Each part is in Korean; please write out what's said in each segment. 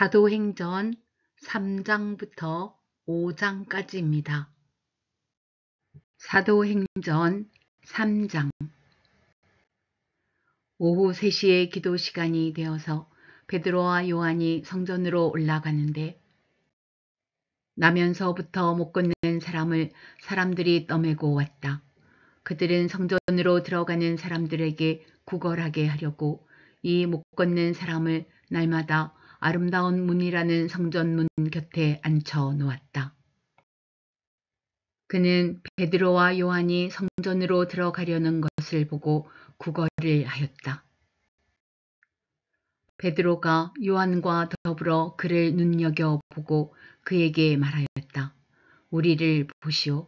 사도행전 3장부터 5장까지입니다. 사도행전 3장. 오후 3시에 기도 시간이 되어서 베드로와 요한이 성전으로 올라가는데 나면서부터 못 걷는 사람을 사람들이 떠매고 왔다. 그들은 성전으로 들어가는 사람들에게 구걸하게 하려고 이 못 걷는 사람을 날마다 아름다운 문이라는 성전문 곁에 앉혀 놓았다. 그는 베드로와 요한이 성전으로 들어가려는 것을 보고 구걸을 하였다. 베드로가 요한과 더불어 그를 눈여겨보고 그에게 말하였다. 우리를 보시오.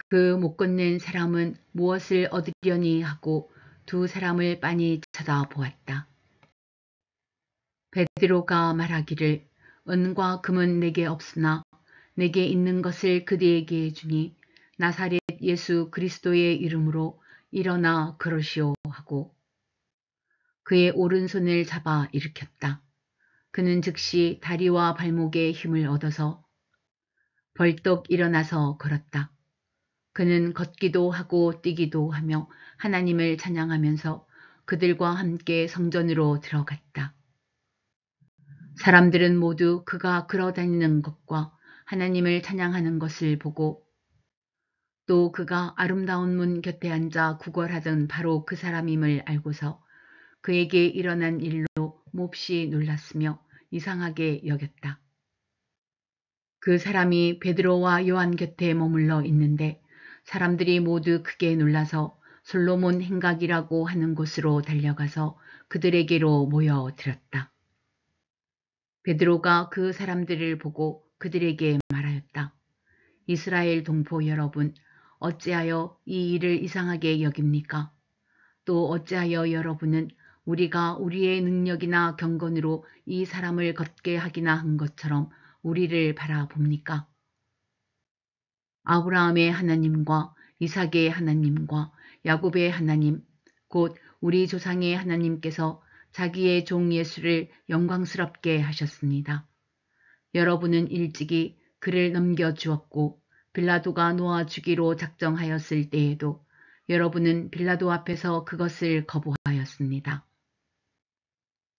그 못 걷는 사람은 무엇을 얻으려니 하고 두 사람을 빤히 쳐다보았다. 베드로가 말하기를 은과 금은 내게 없으나 내게 있는 것을 그대에게 주니 나사렛 예수 그리스도의 이름으로 일어나 걸으시오 하고 그의 오른손을 잡아 일으켰다. 그는 즉시 다리와 발목에 힘을 얻어서 벌떡 일어나서 걸었다. 그는 걷기도 하고 뛰기도 하며 하나님을 찬양하면서 그들과 함께 성전으로 들어갔다. 사람들은 모두 그가 걸어다니는 것과 하나님을 찬양하는 것을 보고 또 그가 아름다운 문 곁에 앉아 구걸하던 바로 그 사람임을 알고서 그에게 일어난 일로 몹시 놀랐으며 이상하게 여겼다. 그 사람이 베드로와 요한 곁에 머물러 있는데 사람들이 모두 크게 놀라서 솔로몬 행각이라고 하는 곳으로 달려가서 그들에게로 모여들었다. 베드로가 그 사람들을 보고 그들에게 말하였다. 이스라엘 동포 여러분, 어찌하여 이 일을 이상하게 여깁니까? 또 어찌하여 여러분은 우리가 우리의 능력이나 경건으로 이 사람을 걷게 하기나 한 것처럼 우리를 바라봅니까? 아브라함의 하나님과 이삭의 하나님과 야곱의 하나님, 곧 우리 조상의 하나님께서 자기의 종 예수를 영광스럽게 하셨습니다. 여러분은 일찍이 그를 넘겨주었고 빌라도가 놓아주기로 작정하였을 때에도 여러분은 빌라도 앞에서 그것을 거부하였습니다.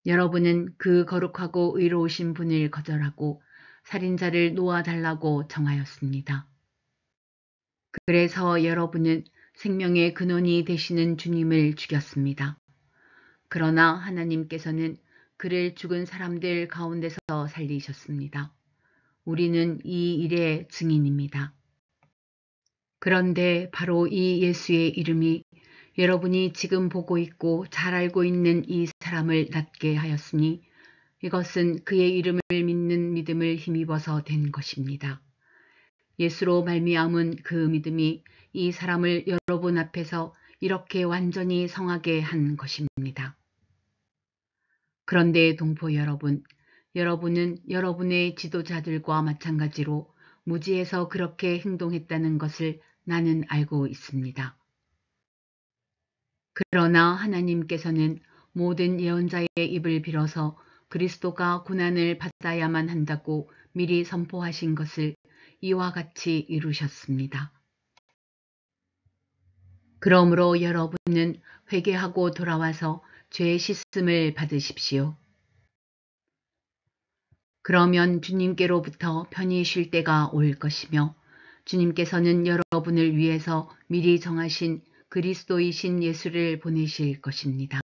여러분은 그 거룩하고 의로우신 분을 거절하고 살인자를 놓아달라고 정하였습니다. 그래서 여러분은 생명의 근원이 되시는 주님을 죽였습니다. 그러나 하나님께서는 그를 죽은 사람들 가운데서 살리셨습니다. 우리는 이 일의 증인입니다. 그런데 바로 이 예수의 이름이 여러분이 지금 보고 있고 잘 알고 있는 이 사람을 낫게 하였으니 이것은 그의 이름을 믿는 믿음을 힘입어서 된 것입니다. 예수로 말미암은 그 믿음이 이 사람을 여러분 앞에서 이렇게 완전히 성하게 한 것입니다. 그런데 동포 여러분, 여러분은 여러분의 지도자들과 마찬가지로 무지해서 그렇게 행동했다는 것을 나는 알고 있습니다. 그러나 하나님께서는 모든 예언자의 입을 빌어서 그리스도가 고난을 받아야만 한다고 미리 선포하신 것을 이와 같이 이루셨습니다. 그러므로 여러분은 회개하고 돌아와서 죄의 씻음을 받으십시오. 그러면 주님께로부터 편히 쉴 때가 올 것이며 주님께서는 여러분을 위해서 미리 정하신 그리스도이신 예수를 보내실 것입니다.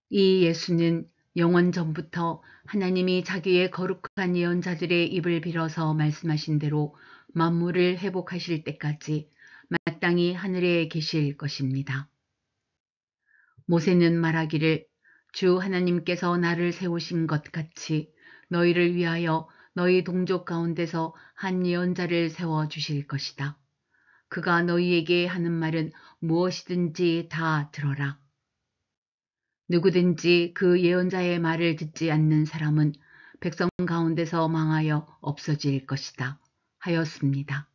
이 예수는 영원 전부터 하나님이 자기의 거룩한 예언자들의 입을 빌어서 말씀하신 대로 만물을 회복하실 때까지 마땅히 하늘에 계실 것입니다. 모세는 말하기를 주 하나님께서 나를 세우신 것 같이 너희를 위하여 너희 동족 가운데서 한 예언자를 세워주실 것이다. 그가 너희에게 하는 말은 무엇이든지 다 들어라. 누구든지 그 예언자의 말을 듣지 않는 사람은 백성 가운데서 망하여 없어질 것이다 하였습니다.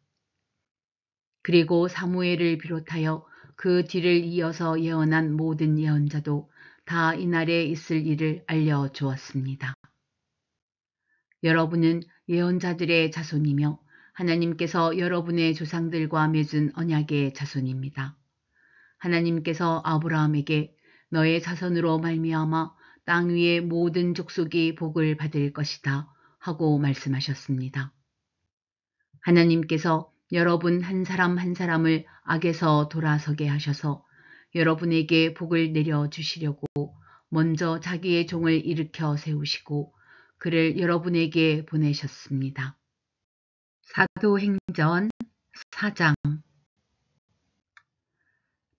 그리고 사무엘을 비롯하여 그 뒤를 이어서 예언한 모든 예언자도 다 이날에 있을 일을 알려주었습니다. 여러분은 예언자들의 자손이며 하나님께서 여러분의 조상들과 맺은 언약의 자손입니다. 하나님께서 아브라함에게 너의 자손으로 말미암아 땅 위의 모든 족속이 복을 받을 것이다 하고 말씀하셨습니다. 하나님께서 여러분 한 사람 한 사람을 악에서 돌아서게 하셔서 여러분에게 복을 내려주시려고 먼저 자기의 종을 일으켜 세우시고 그를 여러분에게 보내셨습니다. 사도행전 4장.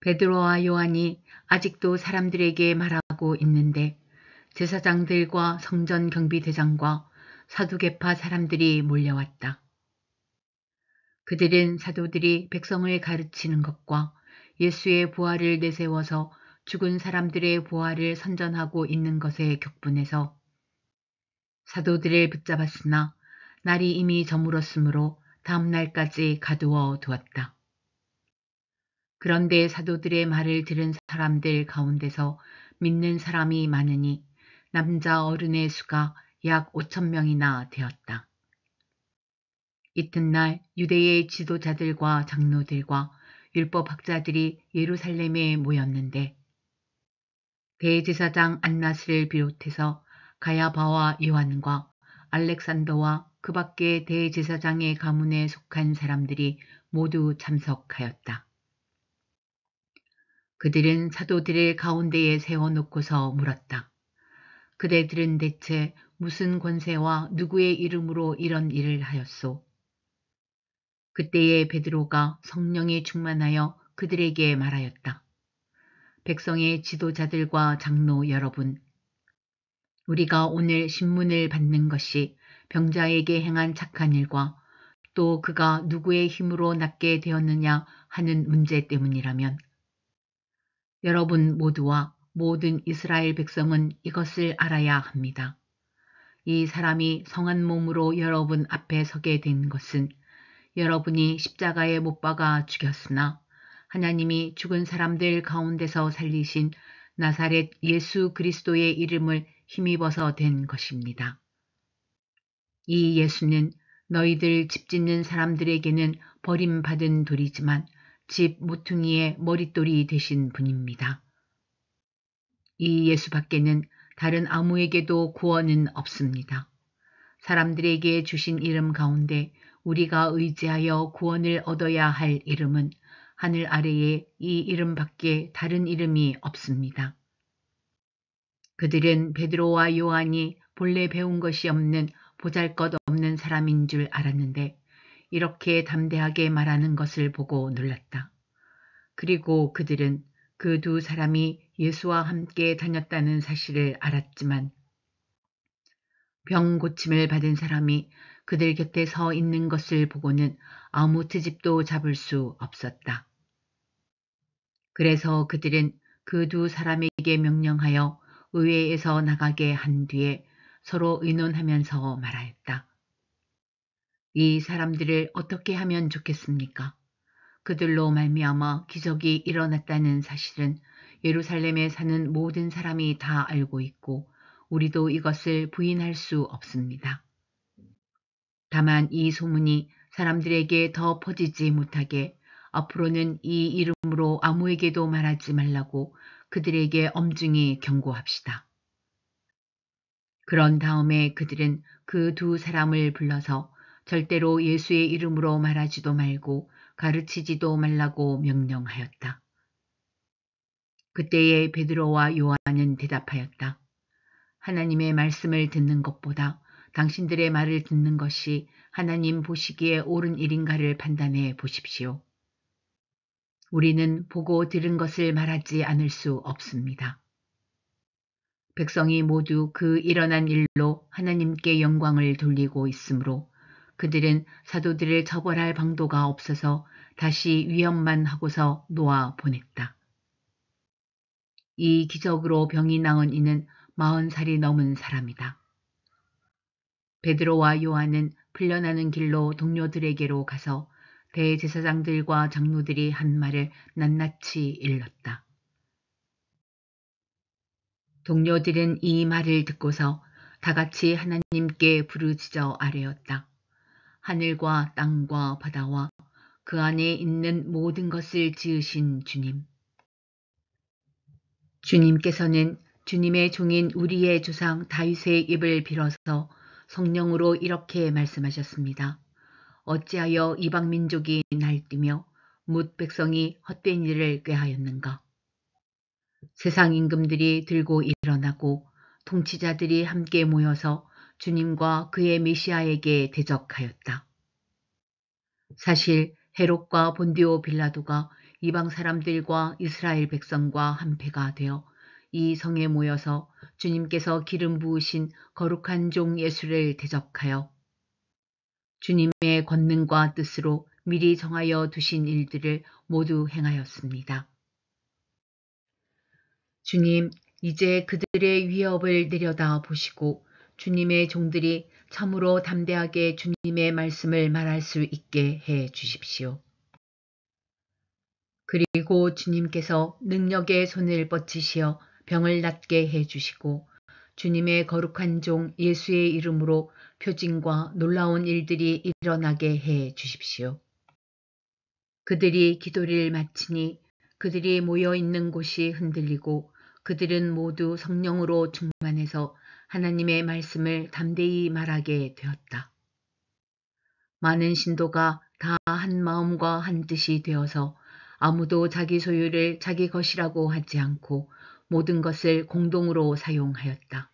베드로와 요한이 아직도 사람들에게 말하고 있는데 제사장들과 성전 경비대장과 사두개파 사람들이 몰려왔다. 그들은 사도들이 백성을 가르치는 것과 예수의 부활을 내세워서 죽은 사람들의 부활을 선전하고 있는 것에 격분해서 사도들을 붙잡았으나 날이 이미 저물었으므로 다음 날까지 가두어 두었다. 그런데 사도들의 말을 들은 사람들 가운데서 믿는 사람이 많으니 남자 어른의 수가 약 5,000명이나 되었다. 이튿날 유대의 지도자들과 장로들과 율법학자들이 예루살렘에 모였는데 대제사장 안나스를 비롯해서 가야바와 요한과 알렉산더와 그 밖의 대제사장의 가문에 속한 사람들이 모두 참석하였다. 그들은 사도들을 가운데에 세워놓고서 물었다. 그대들은 대체 무슨 권세와 누구의 이름으로 이런 일을 하였소? 그때에 베드로가 성령이 충만하여 그들에게 말하였다. 백성의 지도자들과 장로 여러분, 우리가 오늘 신문을 받는 것이 병자에게 행한 착한 일과 또 그가 누구의 힘으로 낫게 되었느냐 하는 문제 때문이라면 여러분 모두와 모든 이스라엘 백성은 이것을 알아야 합니다. 이 사람이 성한 몸으로 여러분 앞에 서게 된 것은 여러분이 십자가에 못 박아 죽였으나 하나님이 죽은 사람들 가운데서 살리신 나사렛 예수 그리스도의 이름을 힘입어서 된 것입니다. 이 예수는 너희들 집 짓는 사람들에게는 버림받은 돌이지만 집 모퉁이의 머릿돌이 되신 분입니다. 이 예수 밖에는 다른 아무에게도 구원은 없습니다. 사람들에게 주신 이름 가운데 우리가 의지하여 구원을 얻어야 할 이름은 하늘 아래에 이 이름 밖에 다른 이름이 없습니다. 그들은 베드로와 요한이 본래 배운 것이 없는 보잘것없는 사람인 줄 알았는데 이렇게 담대하게 말하는 것을 보고 놀랐다. 그리고 그들은 그 두 사람이 예수와 함께 다녔다는 사실을 알았지만 병 고침을 받은 사람이 그들 곁에 서 있는 것을 보고는 아무 트집도 잡을 수 없었다. 그래서 그들은 그 두 사람에게 명령하여 의회에서 나가게 한 뒤에 서로 의논하면서 말하였다. 이 사람들을 어떻게 하면 좋겠습니까? 그들로 말미암아 기적이 일어났다는 사실은 예루살렘에 사는 모든 사람이 다 알고 있고 우리도 이것을 부인할 수 없습니다. 다만 이 소문이 사람들에게 더 퍼지지 못하게 앞으로는 이 이름으로 아무에게도 말하지 말라고 그들에게 엄중히 경고합시다. 그런 다음에 그들은 그 두 사람을 불러서 절대로 예수의 이름으로 말하지도 말고 가르치지도 말라고 명령하였다. 그때에 베드로와 요한은 대답하였다. 하나님의 말씀을 듣는 것보다 당신들의 말을 듣는 것이 하나님 보시기에 옳은 일인가를 판단해 보십시오. 우리는 보고 들은 것을 말하지 않을 수 없습니다. 백성이 모두 그 일어난 일로 하나님께 영광을 돌리고 있으므로 그들은 사도들을 처벌할 방도가 없어서 다시 위협만 하고서 놓아 보냈다. 이 기적으로 병이 나은 이는 40살이 넘은 사람이다. 베드로와 요한은 풀려나는 길로 동료들에게로 가서 대제사장들과 장로들이 한 말을 낱낱이 일렀다. 동료들은 이 말을 듣고서 다 같이 하나님께 부르짖어 아뢰었다. 하늘과 땅과 바다와 그 안에 있는 모든 것을 지으신 주님. 주님께서는 주님의 종인 우리의 조상 다윗의 입을 빌어서 성령으로 이렇게 말씀하셨습니다. 어찌하여 이방 민족이 날뛰며 뭇 백성이 헛된 일을 꾀하였는가. 세상 임금들이 들고 일어나고 통치자들이 함께 모여서 주님과 그의 메시아에게 대적하였다. 사실 헤롯과 본디오 빌라도가 이방 사람들과 이스라엘 백성과 한패가 되어 이 성에 모여서 주님께서 기름 부으신 거룩한 종 예수를 대적하여 주님의 권능과 뜻으로 미리 정하여 두신 일들을 모두 행하였습니다. 주님, 이제 그들의 위협을 내려다 보시고 주님의 종들이 참으로 담대하게 주님의 말씀을 말할 수 있게 해 주십시오. 그리고 주님께서 능력의 손을 뻗치시어 병을 낫게 해 주시고 주님의 거룩한 종 예수의 이름으로 표징과 놀라운 일들이 일어나게 해 주십시오. 그들이 기도를 마치니 그들이 모여 있는 곳이 흔들리고 그들은 모두 성령으로 충만해서 하나님의 말씀을 담대히 말하게 되었다. 많은 신도가 다 한 마음과 한 뜻이 되어서 아무도 자기 소유를 자기 것이라고 하지 않고 모든 것을 공동으로 사용하였다.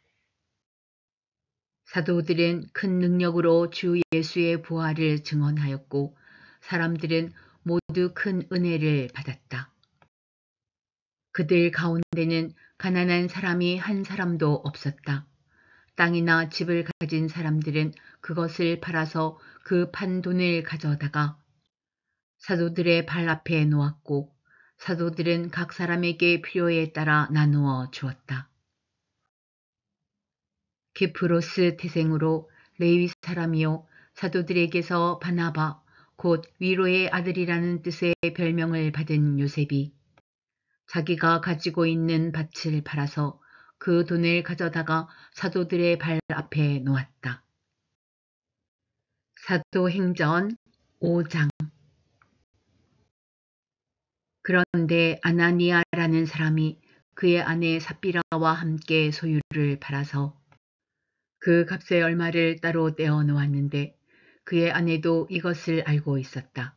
사도들은 큰 능력으로 주 예수의 부활을 증언하였고 사람들은 모두 큰 은혜를 받았다. 그들 가운데는 가난한 사람이 한 사람도 없었다. 땅이나 집을 가진 사람들은 그것을 팔아서 그 판 돈을 가져다가 사도들의 발 앞에 놓았고 사도들은 각 사람에게 필요에 따라 나누어 주었다. 키프로스 태생으로 레위 사람이요 사도들에게서 바나바 곧 위로의 아들이라는 뜻의 별명을 받은 요셉이 자기가 가지고 있는 밭을 팔아서 그 돈을 가져다가 사도들의 발 앞에 놓았다. 사도행전 5장. 그런데 아나니아라는 사람이 그의 아내 삽비라와 함께 소유를 팔아서 그 값의 얼마를 따로 떼어 놓았는데 그의 아내도 이것을 알고 있었다.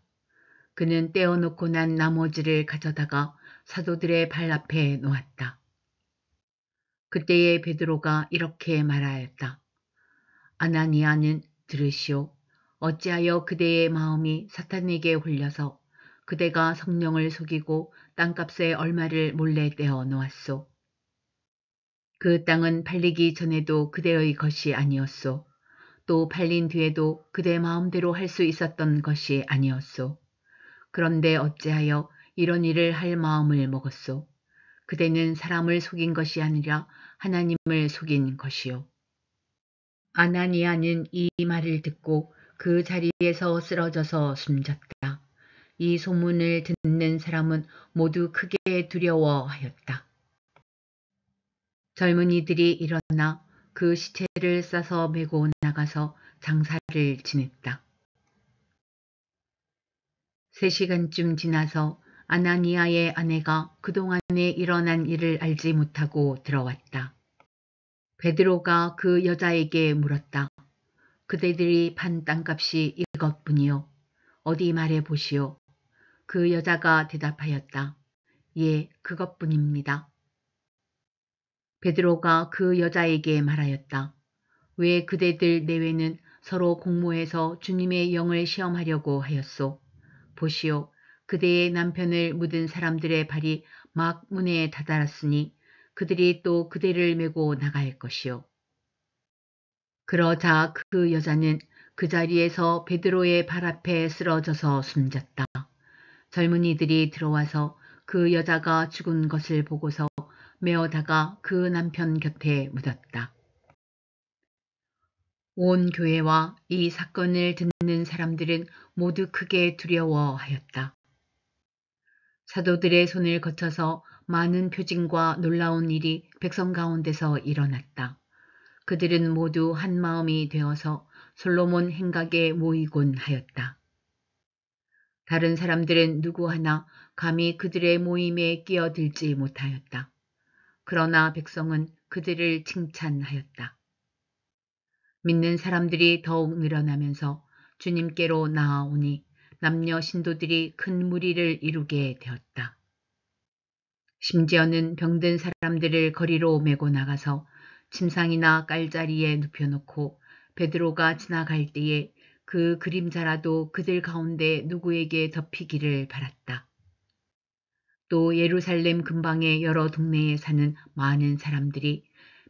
그는 떼어 놓고 난 나머지를 가져다가 사도들의 발 앞에 놓았다. 그때에 베드로가 이렇게 말하였다. 아나니아는 들으시오. 어찌하여 그대의 마음이 사탄에게 홀려서 그대가 성령을 속이고 땅값의 얼마를 몰래 떼어 놓았소. 그 땅은 팔리기 전에도 그대의 것이 아니었소. 또 팔린 뒤에도 그대 마음대로 할 수 있었던 것이 아니었소. 그런데 어찌하여 이런 일을 할 마음을 먹었소. 그대는 사람을 속인 것이 아니라 하나님을 속인 것이요. 아나니아는 이 말을 듣고 그 자리에서 쓰러져서 숨졌다. 이 소문을 듣는 사람은 모두 크게 두려워하였다. 젊은이들이 일어나 그 시체를 싸서 메고 나가서 장사를 지냈다. 3시간쯤 지나서 아나니아의 아내가 그동안에 일어난 일을 알지 못하고 들어왔다. 베드로가 그 여자에게 물었다. 그대들이 판 땅값이 이것뿐이요. 어디 말해 보시오. 그 여자가 대답하였다. 예, 그것뿐입니다. 베드로가 그 여자에게 말하였다. 왜 그대들 내외는 서로 공모해서 주님의 영을 시험하려고 하였소. 보시오. 그대의 남편을 묻은 사람들의 발이 막 문에 다다랐으니 그들이 또 그대를 메고 나갈 것이요. 그러자 그 여자는 그 자리에서 베드로의 발 앞에 쓰러져서 숨졌다. 젊은이들이 들어와서 그 여자가 죽은 것을 보고서 메어다가 그 남편 곁에 묻었다. 온 교회와 이 사건을 듣는 사람들은 모두 크게 두려워하였다. 사도들의 손을 거쳐서 많은 표징과 놀라운 일이 백성 가운데서 일어났다. 그들은 모두 한 마음이 되어서 솔로몬 행각에 모이곤 하였다. 다른 사람들은 누구 하나 감히 그들의 모임에 끼어들지 못하였다. 그러나 백성은 그들을 칭찬하였다. 믿는 사람들이 더욱 늘어나면서 주님께로 나아오니 남녀 신도들이 큰 무리를 이루게 되었다. 심지어는 병든 사람들을 거리로 메고 나가서 침상이나 깔자리에 눕혀놓고 베드로가 지나갈 때에 그 그림자라도 그들 가운데 누구에게 덮이기를 바랐다. 또 예루살렘 근방의 여러 동네에 사는 많은 사람들이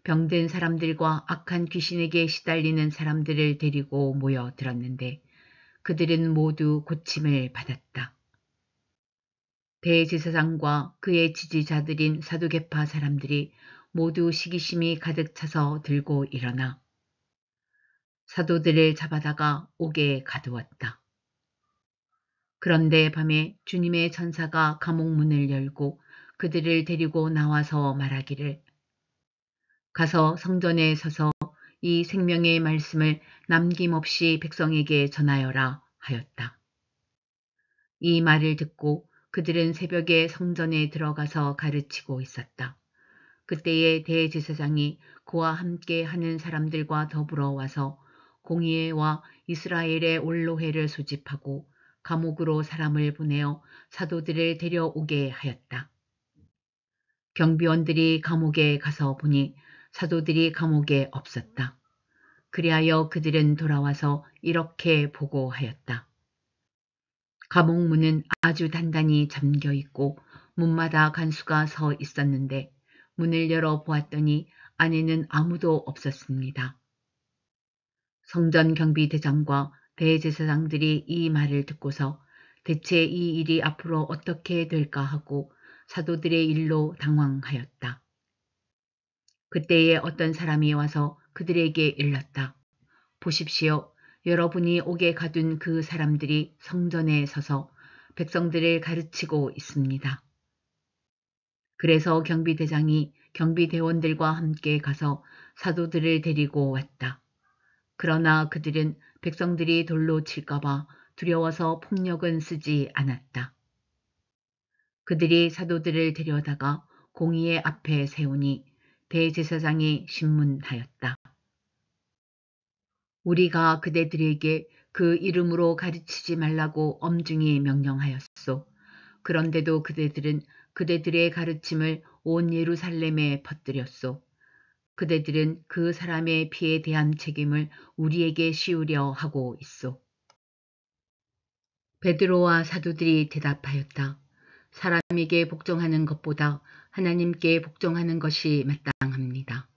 병든 사람들과 악한 귀신에게 시달리는 사람들을 데리고 모여들었는데 그들은 모두 고침을 받았다. 대제사장과 그의 지지자들인 사두개파 사람들이 모두 시기심이 가득 차서 들고 일어나 사도들을 잡아다가 옥에 가두었다. 그런데 밤에 주님의 천사가 감옥 문을 열고 그들을 데리고 나와서 말하기를 가서 성전에 서서 이 생명의 말씀을 남김없이 백성에게 전하여라 하였다. 이 말을 듣고 그들은 새벽에 성전에 들어가서 가르치고 있었다. 그때에 대제사장이 그와 함께 하는 사람들과 더불어 와서 공의회와 이스라엘의 원로회를 소집하고 감옥으로 사람을 보내어 사도들을 데려오게 하였다. 경비원들이 감옥에 가서 보니 사도들이 감옥에 없었다. 그리하여 그들은 돌아와서 이렇게 보고하였다. 감옥 문은 아주 단단히 잠겨 있고 문마다 간수가 서 있었는데 문을 열어 보았더니 안에는 아무도 없었습니다. 성전 경비대장과 대제사장들이 이 말을 듣고서 대체 이 일이 앞으로 어떻게 될까 하고 사도들의 일로 당황하였다. 그때에 어떤 사람이 와서 그들에게 일렀다. 보십시오. 여러분이 옥에 가둔 그 사람들이 성전에 서서 백성들을 가르치고 있습니다. 그래서 경비대장이 경비대원들과 함께 가서 사도들을 데리고 왔다. 그러나 그들은 백성들이 돌로 칠까봐 두려워서 폭력은 쓰지 않았다. 그들이 사도들을 데려다가 공의의 앞에 세우니 대제사장이 신문하였다. 우리가 그대들에게 그 이름으로 가르치지 말라고 엄중히 명령하였소. 그런데도 그대들은 그대들의 가르침을 온 예루살렘에 퍼뜨렸소. 그대들은 그 사람의 피에 대한 책임을 우리에게 씌우려 하고 있소. 베드로와 사도들이 대답하였다. 사람에게 복종하는 것보다 하나님께 복종하는 것이 마땅합니다.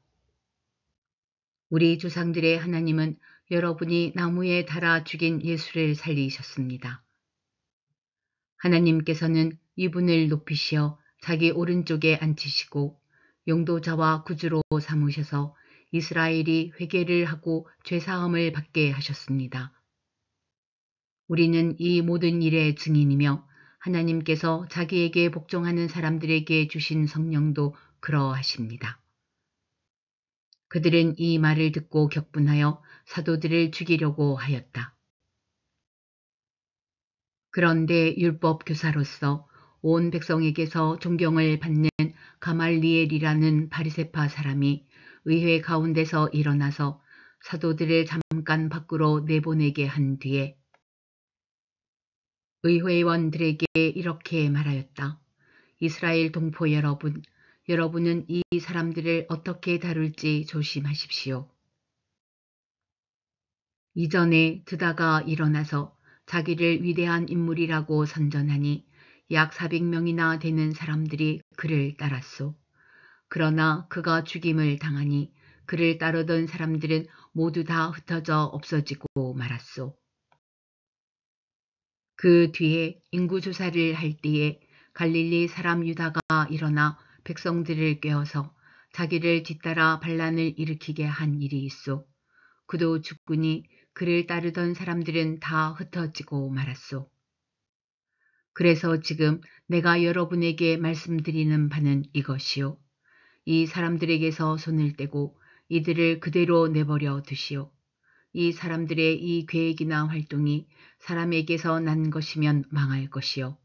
우리 조상들의 하나님은 여러분이 나무에 달아 죽인 예수를 살리셨습니다. 하나님께서는 이분을 높이시어 자기 오른쪽에 앉히시고 용도자와 구주로 삼으셔서 이스라엘이 회개를 하고 죄사함을 받게 하셨습니다. 우리는 이 모든 일의 증인이며 하나님께서 자기에게 복종하는 사람들에게 주신 성령도 그러하십니다. 그들은 이 말을 듣고 격분하여 사도들을 죽이려고 하였다. 그런데 율법 교사로서 온 백성에게서 존경을 받는 가말리엘이라는 바리새파 사람이 의회 가운데서 일어나서 사도들을 잠깐 밖으로 내보내게 한 뒤에 의회원들에게 이렇게 말하였다. 이스라엘 동포 여러분, 여러분은 이 사람들을 어떻게 다룰지 조심하십시오. 이전에 드다가 일어나서 자기를 위대한 인물이라고 선전하니 약 400명이나 되는 사람들이 그를 따랐소. 그러나 그가 죽임을 당하니 그를 따르던 사람들은 모두 다 흩어져 없어지고 말았소. 그 뒤에 인구조사를 할 때에 갈릴리 사람 유다가 일어나 백성들을 꾀어서 자기를 뒤따라 반란을 일으키게 한 일이 있소. 그도 죽으니 그를 따르던 사람들은 다 흩어지고 말았소. 그래서 지금 내가 여러분에게 말씀드리는 바는 이것이요. 이 사람들에게서 손을 떼고 이들을 그대로 내버려 두시오. 이 사람들의 이 계획이나 활동이 사람에게서 난 것이면 망할 것이요.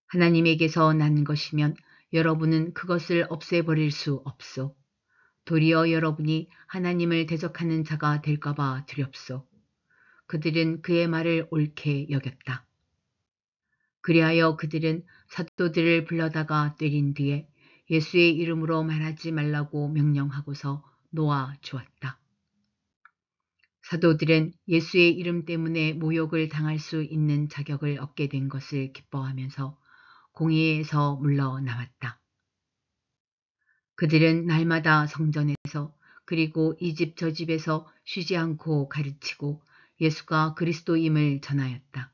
하나님에게서 난 것이면 여러분은 그것을 없애버릴 수 없소. 도리어 여러분이 하나님을 대적하는 자가 될까봐 두렵소. 그들은 그의 말을 옳게 여겼다. 그리하여 그들은 사도들을 불러다가 때린 뒤에 예수의 이름으로 말하지 말라고 명령하고서 놓아 주었다. 사도들은 예수의 이름 때문에 모욕을 당할 수 있는 자격을 얻게 된 것을 기뻐하면서 공회에서 물러나왔다. 그들은 날마다 성전에서 그리고 이 집 저 집에서 쉬지 않고 가르치고 예수가 그리스도임을 전하였다.